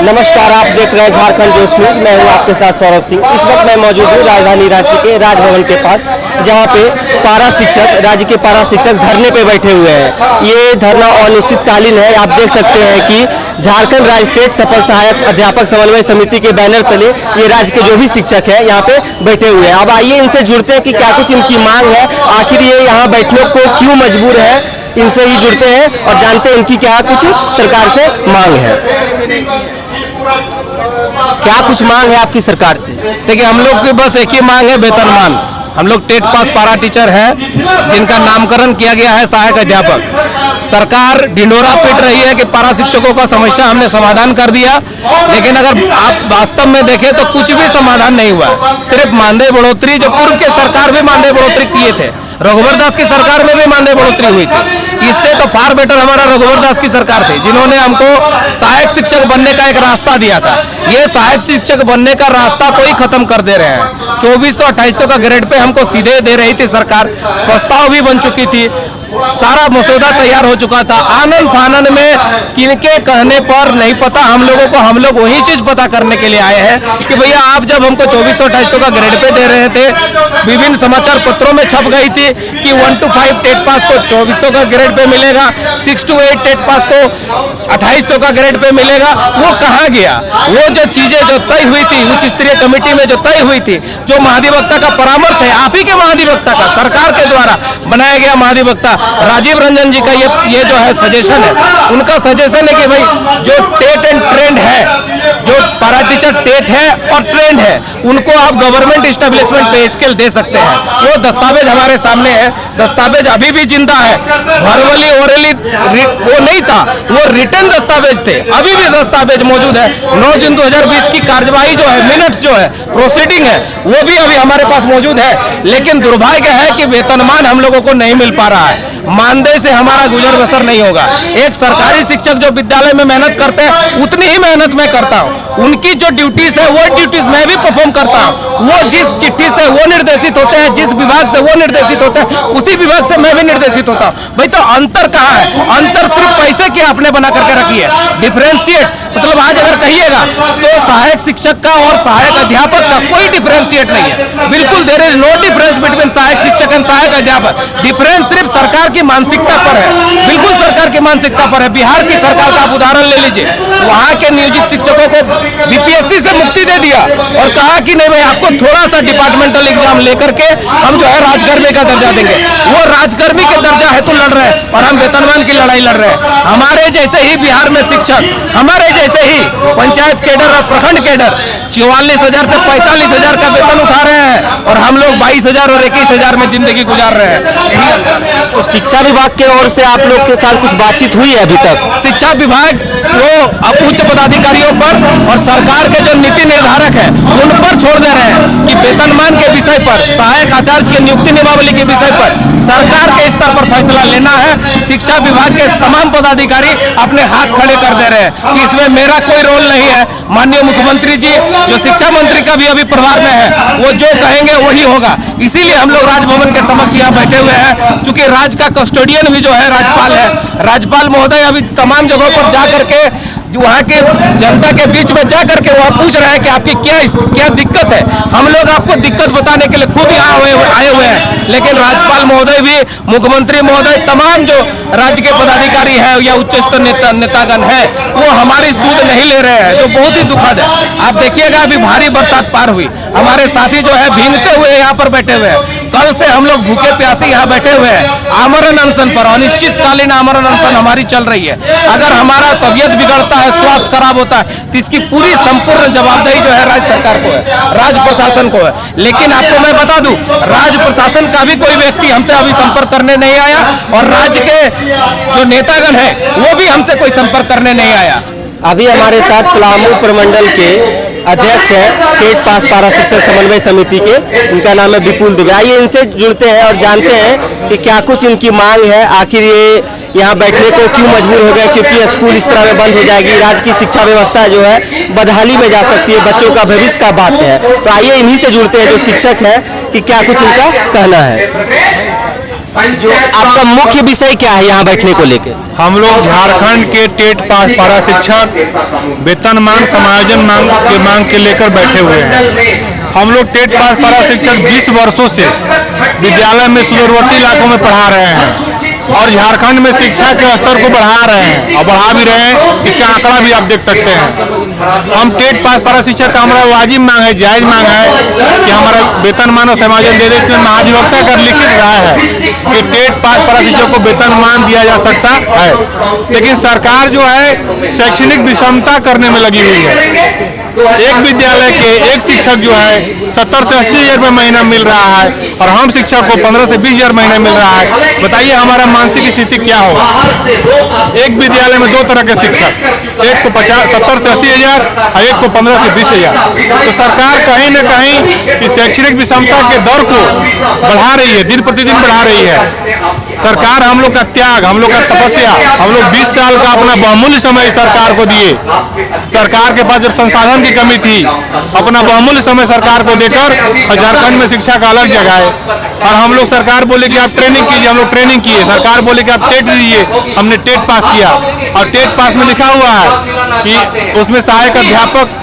नमस्कार, आप देख रहे हैं झारखंड जोश न्यूज। मैं हूं आपके साथ सौरभ सिंह। इस वक्त मैं मौजूद हूं राजधानी रांची के राजभवन के पास, जहां पे राज्य के पारा शिक्षक धरने पे बैठे हुए हैं। ये धरना अनिश्चितकालीन है। आप देख सकते हैं कि झारखंड राज्य स्टेट सफल सहायक अध्यापक समन्वय समिति के बैनर तले ये राज्य के जो भी शिक्षक है यहाँ पे बैठे हुए हैं। अब आइए इनसे जुड़ते हैं कि क्या कुछ इनकी मांग है, आखिर ये यहाँ बैठने को क्यों मजबूर है। इनसे ही जुड़ते हैं और जानते हैं इनकी क्या कुछ सरकार से मांग है। क्या कुछ मांग है आपकी सरकार से? देखिए, हम लोग की बस एक ही मांग है, वेतनमान। हम लोग टेट पास पारा टीचर हैं जिनका नामकरण किया गया है सहायक अध्यापक। सरकार ढिंडोरा पीट रही है कि पारा शिक्षकों का समस्या हमने समाधान कर दिया, लेकिन अगर आप वास्तव में देखें तो कुछ भी समाधान नहीं हुआ। सिर्फ मानदेय बढ़ोतरी, जो पूर्व के सरकार भी मानदेय बढ़ोतरी किए थे, रघुवर दास की सरकार में भी मानदेय बढ़ोतरी हुई थी। इससे तो फार बेटर हमारा रघुवर दास की सरकार थी, जिन्होंने हमको सहायक शिक्षक बनने का एक रास्ता दिया था। ये सहायक शिक्षक बनने का रास्ता को ही खत्म कर दे रहे हैं। 2400-2800 का ग्रेड पे हमको सीधे दे रही थी सरकार। प्रस्ताव भी बन चुकी थी, सारा मसौदा तैयार हो चुका था। आनन फानन में किनके कहने पर नहीं पता, हम लोग वही चीज पता करने के लिए आए हैं कि भैया आप जब हमको 2400-2800 का ग्रेड पे दे रहे थे, विभिन्न समाचार पत्रों में छप गई थी कि 1 to 5 टेट पास को 2400 का ग्रेड पे मिलेगा, 6 to 8 टेट पास को 2800 का ग्रेड पे मिलेगा। वो कहाँ गया? वो जो चीजें जो तय हुई थी उच्च स्तरीय कमेटी में, जो तय हुई थी, जो महाधिवक्ता का परामर्श है, आप ही के महाधिवक्ता का, सरकार के द्वारा बनाया गया महाधिवक्ता राजीव रंजन जी का ये जो है सजेशन है, उनका सजेशन है कि भाई जो टेट एंड ट्रेंड है, जो पारा टीचर टेट है और ट्रेंड है, उनको आप गवर्नमेंट एस्टेब्लिशमेंट पे स्केल दे सकते हैं। वो दस्तावेज हमारे सामने है, दस्तावेज अभी भी जिंदा है। वर्बली ओरली वो नहीं था, वो रिटर्न दस्तावेज थे, अभी भी दस्तावेज मौजूद है। 9 जून 2020 की कार्यवाही जो है, मिनट्स जो है, प्रोसीडिंग है, वो भी अभी हमारे पास मौजूद है। लेकिन दुर्भाग्य है कि वेतनमान हम लोगों को नहीं मिल पा रहा है। मानदेय से हमारा गुजर बसर नहीं होगा। एक सरकारी शिक्षक जो विद्यालय में मेहनत करते हैं, उतनी ही मेहनत मैं करता हूँ। उनकी जो ड्यूटीज है वो ड्यूटीज मैं भी परफॉर्म करता हूँ। वो जिस चिट्ठी से वो निर्देशित होते हैं, जिस विभाग से वो निर्देशित होते हैं, उसी विभाग से मैं भी निर्देशित होता हूँ। भाई तो अंतर कहाँ है? अंतर सिर्फ पैसे की आपने बना करके रखी है। डिफरेंशिएट मतलब आज अगर कहिएगा तो सहायक शिक्षक का और सहायक अध्यापक का कोई डिफरेंशिएट नहीं है। बिल्कुल there is no difference between सहायक शिक्षक एंड सहायक अध्यापक। डिफरेंस सिर्फ सरकार की मानसिकता पर है, बिल्कुल सरकार की मानसिकता पर है। बिहार की सरकार का आप उदाहरण ले लीजिए, वहां के नियोजित शिक्षकों को बीपीएससी से मुक्ति दे दिया और कहा कि नहीं भाई आपको थोड़ा सा डिपार्टमेंटल एग्जाम लेकर के हम जो है राजकर्मी का दर्जा देंगे। वो राजकर्मी के दर्जा है तो लड़ रहे हैं और हम वेतनमान की लड़ाई लड़ रहे हैं। हमारे जैसे ही बिहार में शिक्षक, हमारे जैसे ही पंचायत कैडर और प्रखंड कैडर 44,000 से 45,000 का वेतन उठा रहे हैं और हम लोग 22,000 और 21,000 में जिंदगी गुजार रहे हैं। तो शिक्षा विभाग की ओर से आप लोग के साथ कुछ बातचीत हुई है अभी तक? शिक्षा विभाग वो उच्च पदाधिकारियों पर और सरकार के जो नीति निर्धारक है उन पर छोड़ दे रहे हैं कि वेतनमान के विषय पर, सहायक आचार्य के नियुक्ति नियमावली के विषय पर सरकार के स्तर पर फैसला लेना है। शिक्षा विभाग के तमाम पदाधिकारी अपने हाथ खड़े कर दे रहे हैं कि इसमें मेरा कोई रोल नहीं है। माननीय मुख्यमंत्री जी, जो शिक्षा मंत्री का भी अभी प्रभार में है, वो जो कहेंगे वही होगा। इसीलिए हम लोग राजभवन के समक्ष यहाँ बैठे हुए हैं। चूंकि राज्य का कस्टोडियन भी जो है राज्यपाल है, राज्यपाल महोदय अभी तमाम जगहों पर जा करके वहाँ के जनता के बीच में जा करके वहाँ पूछ रहे हैं कि आपकी क्या दिक्कत है। हम लोग आपको दिक्कत बताने के लिए खुद यहाँ आए हुए हैं, लेकिन राज्यपाल महोदय भी, मुख्यमंत्री महोदय, तमाम जो राज्य के पदाधिकारी हैं या उच्च स्तर नेतागण हैं, वो हमारी सूद नहीं ले रहे हैं, जो बहुत ही दुखद है। आप देखिएगा अभी भारी बरसात पार हुई, हमारे साथी जो है भीगते हुए यहाँ पर बैठे हुए हैं। कल से हम लोग भूखे प्यासे यहाँ बैठे हुए हैं, आमरण अनशन पर, अनिश्चितकालीन आमरण अनशन हमारी चल रही है। अगर हमारा तबियत बिगड़ता है, स्वास्थ्य खराब होता है, तो इसकी पूरी संपूर्ण जवाबदेही जो है राज्य सरकार को है, राज्य प्रशासन को है। लेकिन आपको मैं बता दूं, राज्य प्रशासन का भी कोई व्यक्ति हमसे अभी संपर्क करने नहीं आया और राज्य के जो नेतागण है वो भी हमसे कोई संपर्क करने नहीं आया। अभी हमारे साथ पलामू प्रमंडल के अध्यक्ष है टेट पास पारा शिक्षक समन्वय समिति के, इनका नाम है विपुल दुबे। आइए इनसे जुड़ते हैं और जानते हैं कि क्या कुछ इनकी मांग है, आखिर ये यहाँ बैठने को क्यों मजबूर हो गए, क्योंकि स्कूल इस तरह में बंद हो जाएगी, राज्य की शिक्षा व्यवस्था जो है बदहाली में जा सकती है, बच्चों का भविष्य का बात है। तो आइए इन्हीं से जुड़ते हैं जो शिक्षक है कि क्या कुछ इनका कहना है। जो आपका मुख्य विषय क्या है यहाँ बैठने को लेकर? हम लोग झारखंड के टेट पास पारा शिक्षक वेतनमान समायोजन मांग के लेकर बैठे हुए हैं। हम लोग टेट पास पारा शिक्षक 20 वर्षों से विद्यालय में सुदूरवर्ती इलाकों में पढ़ा रहे हैं और झारखंड में शिक्षा के स्तर को बढ़ा रहे हैं और बढ़ा भी रहे हैं। इसका आंकड़ा भी आप देख सकते हैं। हम टेट पास पारा शिक्षक का हमारा वाजिब मांग है, जायज मांग है कि हमारा वेतनमान और समायोजन दे दे। इसमें महाधिवक्ता का लिखित राय है कि टेट पास पारा शिक्षक को वेतनमान दिया जा सकता है, लेकिन सरकार जो है शैक्षणिक विषमता करने में लगी हुई है। एक विद्यालय के एक शिक्षक जो है 70 से 80 हजार रुपये महीना मिल रहा है और हम शिक्षक को 15 से 20 हजार महीना मिल रहा है। बताइए हमारा मानसिक स्थिति क्या होगा। एक विद्यालय में 2 तरह के शिक्षक, एक को 70 से 80 हजार और एक को 15 से 20 हजार। तो सरकार कहीं न कहीं इस शैक्षणिक विषमता के दर को बढ़ा रही है, दिन प्रतिदिन बढ़ा रही है। सरकार हम लोग का त्याग, हम लोग का तपस्या, हम लोग 20 साल का अपना बहुमूल्य समय सरकार को दिए। सरकार के पास जब संसाधन की कमी थी, अपना बहुमूल्य समय सरकार को देकर और झारखंड में शिक्षा का अलग जगह है। और हम लोग सरकार बोले कि आप ट्रेनिंग कीजिए, हम लोग ट्रेनिंग किए। सरकार बोले कि आप टेट दीजिए, हमने टेट पास किया और टेट पास में लिखा हुआ है कि उसमें सहायक अध्यापक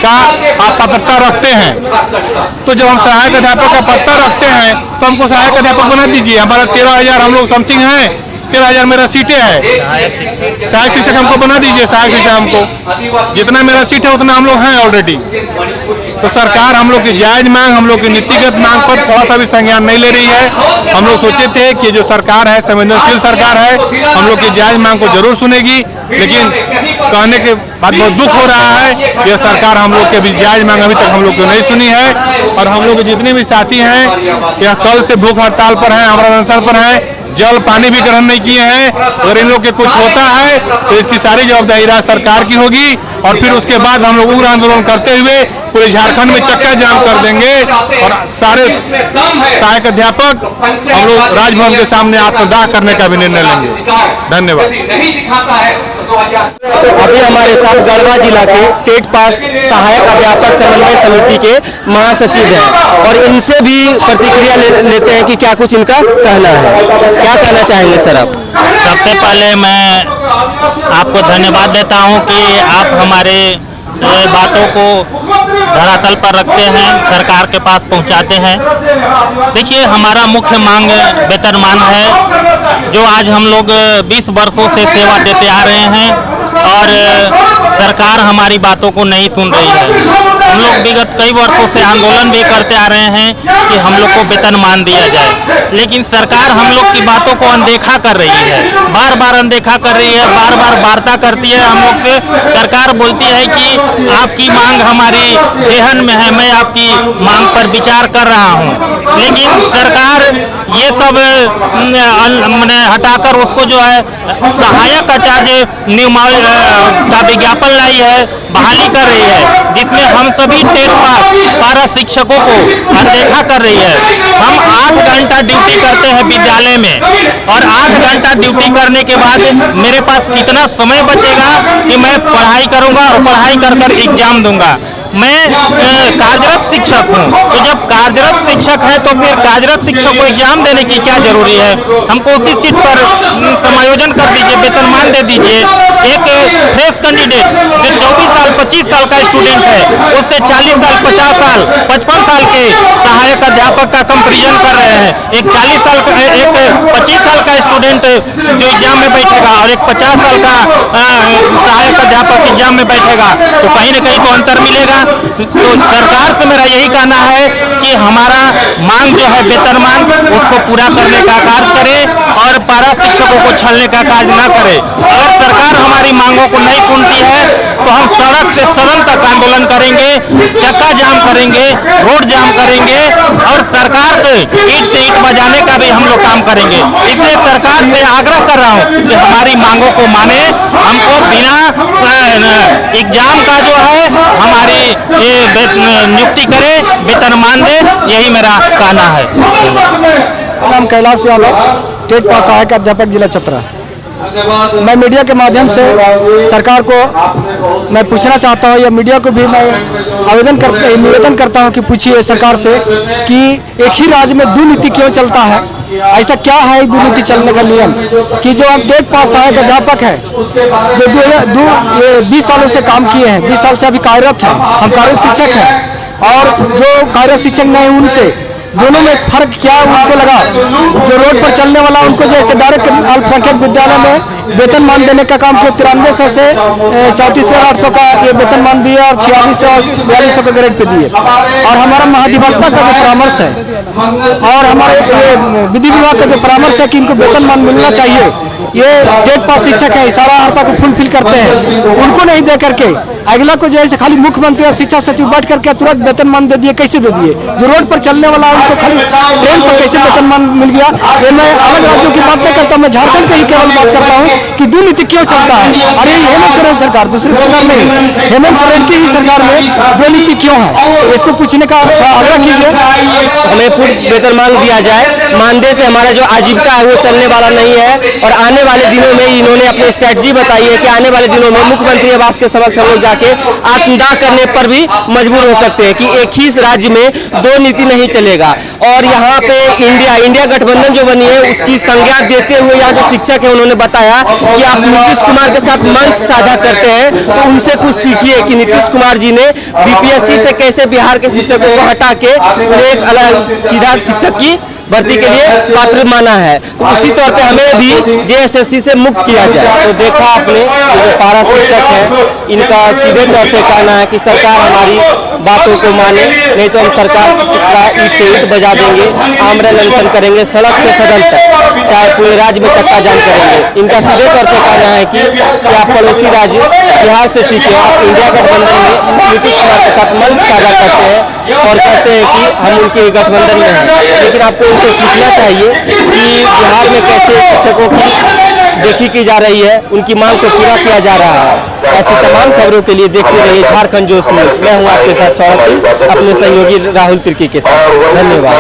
का आप पात्रता रखते हैं। तो जब हम सहायक अध्यापक का पात्रता रखते हैं तो हमको सहायक अध्यापक बना दीजिए। हमारा 13,000 हम लोग समथिंग है, 13,000 मेरा सीटें है। सहायक शिक्षक हमको बना दीजिए। सहायक शिक्षक हमको जितना मेरा सीट है उतना हम लोग हैं ऑलरेडी। तो सरकार हम लोग की जायज मांग, हम लोग की नीतिगत मांग पर थोड़ा सा भी संज्ञान नहीं ले रही है। हम लोग सोचे थे कि जो सरकार है संवेदनशील सरकार है, हम लोग की जायज मांग को जरूर सुनेगी, लेकिन कहने के बाद बहुत दुख हो रहा है यह सरकार हम लोग के भी जायज मांग अभी तक हम लोग को नहीं सुनी है। और हम लोग के जितने भी साथी हैं यह कल से भूख हड़ताल पर हैं, आमरण अनशन पर हैं, जल पानी भी ग्रहण नहीं किए हैं। अगर इन लोग के कुछ होता है तो इसकी सारी जवाबदारी राज्य सरकार की होगी और फिर उसके बाद हम लोग उग्र आंदोलन करते हुए पूरे झारखंड में चक्का जाम कर देंगे और सारे सहायक अध्यापक हम लोग राजभवन के सामने आत्मदाह करने का भी निर्णय लेंगे। धन्यवाद। अभी हमारे साथ गढ़वा जिला के टेट पास सहायक अध्यापक समन्वय समिति के महासचिव हैं और इनसे भी प्रतिक्रिया लेते हैं कि क्या कुछ इनका कहना है। क्या कहना चाहेंगे सर आप? सबसे पहले मैं आपको धन्यवाद देता हूं कि आप हमारे बातों को धरातल पर रखते हैं, सरकार के पास पहुंचाते हैं। देखिए हमारा मुख्य मांग वेतनमान है, जो आज हम लोग 20 वर्षों से सेवा देते आ रहे हैं और सरकार हमारी बातों को नहीं सुन रही है। हम लोग विगत कई वर्षों से आंदोलन भी करते आ रहे हैं कि हम लोग को वेतनमान दिया जाए, लेकिन सरकार हम लोग की बातों को अनदेखा कर रही है, बार बार अनदेखा कर रही है, बार बार वार्ता करती है हम लोग से। सरकार बोलती है कि आपकी मांग हमारी जेहन में है, मैं आपकी मांग पर विचार कर रहा हूं, लेकिन सरकार ये सब हटाकर उसको जो है सहायक आचार्य का विज्ञापन लाई है, बहाली कर रही है, जिसमें हम सभी टेट पास पारा शिक्षकों को अनदेखा कर रही है। हम 8 घंटा ड्यूटी करते हैं विद्यालय में और 8 घंटा ड्यूटी करने के बाद मेरे पास कितना समय बचेगा कि मैं पढ़ाई करूंगा और पढ़ाई कर कर एग्जाम दूंगा। मैं कार्यरत शिक्षक हूँ, तो जब कार्यरत शिक्षक है तो फिर कार्यरत शिक्षक को एग्जाम देने की क्या जरूरी है? हमको उसी सीट पर समायोजन कर दीजिए, वेतनमान दे दीजिए। एक फ्रेश कैंडिडेट जो 24 साल 25 साल का स्टूडेंट है, उससे 40 साल 50 साल 55 साल के सहायक अध्यापक का कंपेरिजन कर रहे हैं। एक 40 साल का, एक 25 साल का स्टूडेंट जो एग्जाम में बैठेगा और एक 50 साल का सहायक अध्यापक एग्जाम में बैठेगा, तो कहीं न कहीं तो अंतर मिलेगा। तो सरकार से मेरा यही कहना है कि हमारा मांग जो है वेतनमान, उसको पूरा करने का कार्य करे और पारा शिक्षकों को छलने का कार्य न करे। अगर सरकार हमारी मांगों को नहीं सुनती है तो हम सड़क से सदन तक आंदोलन करेंगे, चक्का जाम करेंगे, रोड जाम करेंगे और सरकार को ईंट से ईंट बजाने का भी हम लोग काम करेंगे। इसलिए सरकार से आग्रह कर रहा हूँ कि हमारी मांगों को माने, हमको बिना एग्जाम का जो है हमारी ये नियुक्ति करे, वेतनमान दे, यही मेरा कहना है। नाम कैलाश यादव, टेट पास सहायक अध्यापक जिला चतरा। मैं मीडिया के माध्यम से सरकार को मैं पूछना चाहता हूँ, या मीडिया को भी मैं निवेदन करता हूँ कि पूछिए सरकार से कि एक ही राज्य में 2 नीति क्यों चलता है। ऐसा क्या है दुर्नीति चलने का नियम कि जो अब टेट पास सहायक अध्यापक है जो 20 सालों से काम किए हैं, 20 साल से अभी कार्यरत हैं, हम कार्यरत शिक्षक हैं, और जो कार्यरत शिक्षक नहीं उनसे दोनों में फर्क क्या उनको लगा। जो रोड पर चलने वाला उनको जैसे डायरेक्ट अल्पसंख्यक विद्यालय में वेतनमान देने का काम किया, 9300 से 34,800 का ये वेतनमान दिए और 4600 का ग्रेड पे दिए। और हमारा महाधिवक्ता का जो परामर्श है और हमारे विधि विभाग का जो परामर्श है कि इनको वेतनमान मिलना चाहिए, ये टेट पास शिक्षक है सारा अर्हता को फुलफिल करते हैं, उनको नहीं दे करके अगला को जैसे खाली मुख्यमंत्री और शिक्षा सचिव बैठ करके तुरंत वेतनमान दे दिए। कैसे दे दिए? जो रोड पर चलने वाला है उनको खाली ट्रेन पर कैसे वेतनमान मिल गया? ये मैं अलग राज्यों की बात नहीं करता, मैं झारखंड की ही केवल बात करता हूँ कि दुर्नीति क्यों चलता है। और ये हेमंत सोरेन सरकार, दूसरी सरकार नहीं, हेमंत सोरेन की ही सरकार में दुर्नीति क्यों है, इसको पूछने का आग्रह कीजिए। हमें पूर्ण वेतनमान दिया जाए, मानदेय से हमारा जो आजीविका है वो चलने वाला नहीं है। और आने वाले दिनों में इन्होंने अपनी स्ट्रेटजी बताई है कि आने वाले दिनों में मुख्यमंत्री आवास के समक्ष हम लोग जाके आत्मदाह करने पर भी मजबूर हो सकते हैं कि एक ही राज्य में दो नीति नहीं चलेगा। और यहाँ पे इंडिया गठबंधन जो बनी है उसकी संज्ञा देते हुए यहाँ जो शिक्षक है उन्होंने बताया कि आप नीतीश कुमार के साथ मंच साझा करते हैं तो उनसे कुछ सीखिए कि नीतीश कुमार जी ने बीपीएससी से कैसे बिहार के शिक्षकों को हटा के उन्हें एक अलग सीधा शिक्षक की भर्ती के लिए पात्र माना है। तो उसी तौर पे हमें भी जेएसएससी से मुक्त किया जाए। तो देखा आपने जो पारा शिक्षक है इनका सीधे तौर पे कहना है कि सरकार हमारी बातों को माने, नहीं तो हम सरकार की ईंट से ईंट बजा देंगे, आमरण अनशन करेंगे, सड़क से सदन तक, चाहे पूरे राज्य में चक्का जाम करेंगे। इनका सीधे तौर पे कहना है कि आप पड़ोसी राज्य बिहार से सीखे, आप इंडिया गठबंधन में नीतीश कुमार के साथ मंच साझा करते हैं और कहते हैं कि हम उनके गठबंधन में हैं, लेकिन आपको उनसे सीखना चाहिए कि बिहार में कैसे शिक्षकों की देखी की जा रही है, उनकी मांग को पूरा किया जा रहा है। ऐसी तमाम खबरों के लिए देखते रहिए झारखंड जोश न्यूज। मैं हूं आपके साथ सौरभ सिंह, अपने सहयोगी राहुल तिर्की के साथ। धन्यवाद।